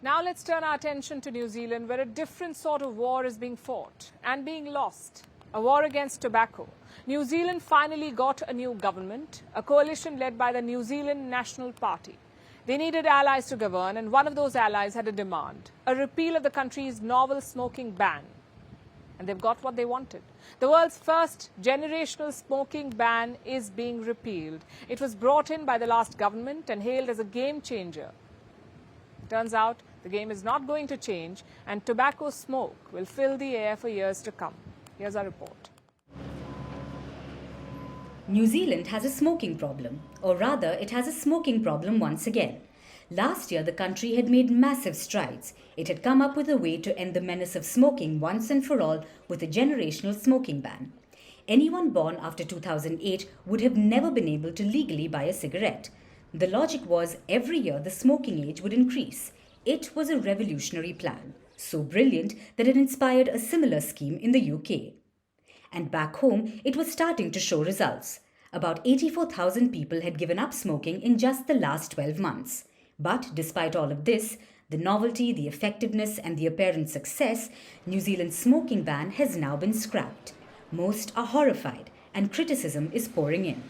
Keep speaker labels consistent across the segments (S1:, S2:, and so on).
S1: Now let's turn our attention to New Zealand, where a different sort of war is being fought and being lost. A war against tobacco. New Zealand finally got a new government, a coalition led by the New Zealand National Party. They needed allies to govern, and one of those allies had a demand: a repeal of the country's novel smoking ban. And they've got what they wanted. The world's first generational smoking ban is being repealed. It was brought in by the last government and hailed as a game changer. Turns out the game is not going to change, and tobacco smoke will fill the air for years to come. Here's our report.
S2: New Zealand has a smoking problem, or rather, it has a smoking problem once again. Last year, the country had made massive strides. It had come up with a way to end the menace of smoking once and for all with a generational smoking ban. Anyone born after 2008 would have never been able to legally buy a cigarette. The logic was every year the smoking age would increase. It was a revolutionary plan, so brilliant that it inspired a similar scheme in the UK. And back home, it was starting to show results. About 84,000 people had given up smoking in just the last 12 months. But despite all of this, the novelty, the effectiveness and the apparent success, New Zealand's smoking ban has now been scrapped. Most are horrified, and criticism is pouring in.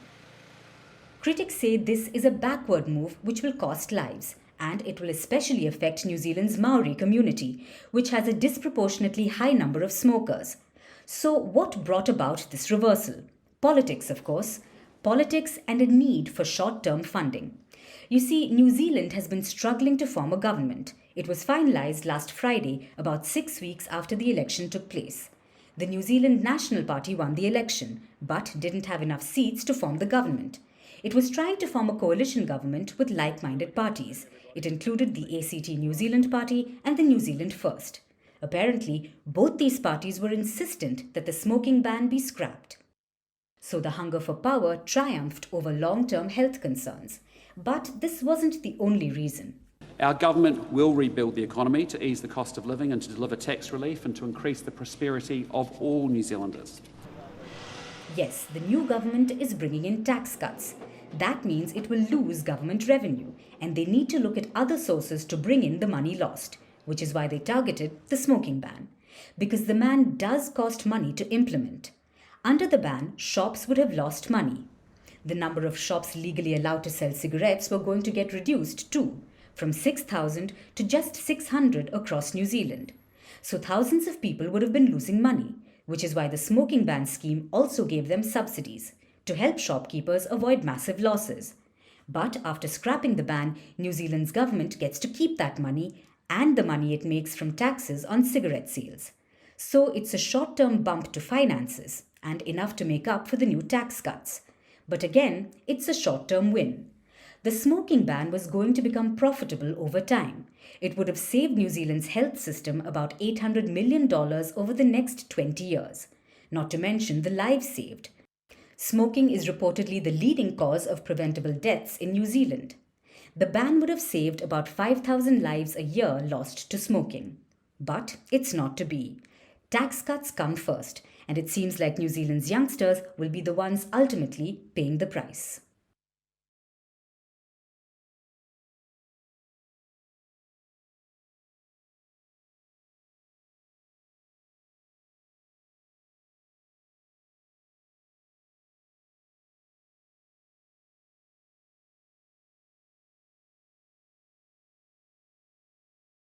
S2: Critics say this is a backward move which will cost lives, and it will especially affect New Zealand's Maori community, which has a disproportionately high number of smokers. So what brought about this reversal? Politics, of course. Politics and a need for short-term funding. You see, New Zealand has been struggling to form a government. It was finalised last Friday, about 6 weeks after the election took place. The New Zealand National Party won the election, but didn't have enough seats to form the government. It was trying to form a coalition government with like-minded parties. It included the ACT New Zealand Party and the New Zealand First. Apparently, both these parties were insistent that the smoking ban be scrapped. So the hunger for power triumphed over long-term health concerns. But this wasn't the only reason.
S3: Our government will rebuild the economy to ease the cost of living and to deliver tax relief and to increase the prosperity of all New Zealanders.
S2: Yes, the new government is bringing in tax cuts. That means it will lose government revenue, and they need to look at other sources to bring in the money lost, which is why they targeted the smoking ban. Because the ban does cost money to implement. Under the ban, shops would have lost money. The number of shops legally allowed to sell cigarettes were going to get reduced too, from 6,000 to just 600 across New Zealand. So thousands of people would have been losing money, which is why the smoking ban scheme also gave them subsidies to help shopkeepers avoid massive losses. But after scrapping the ban, New Zealand's government gets to keep that money and the money it makes from taxes on cigarette sales. So it's a short-term bump to finances and enough to make up for the new tax cuts. But again, it's a short-term win. The smoking ban was going to become profitable over time. It would have saved New Zealand's health system about $800 million over the next 20 years. Not to mention the lives saved. Smoking is reportedly the leading cause of preventable deaths in New Zealand. The ban would have saved about 5,000 lives a year lost to smoking. But it's not to be. Tax cuts come first, and it seems like New Zealand's youngsters will be the ones ultimately paying the price.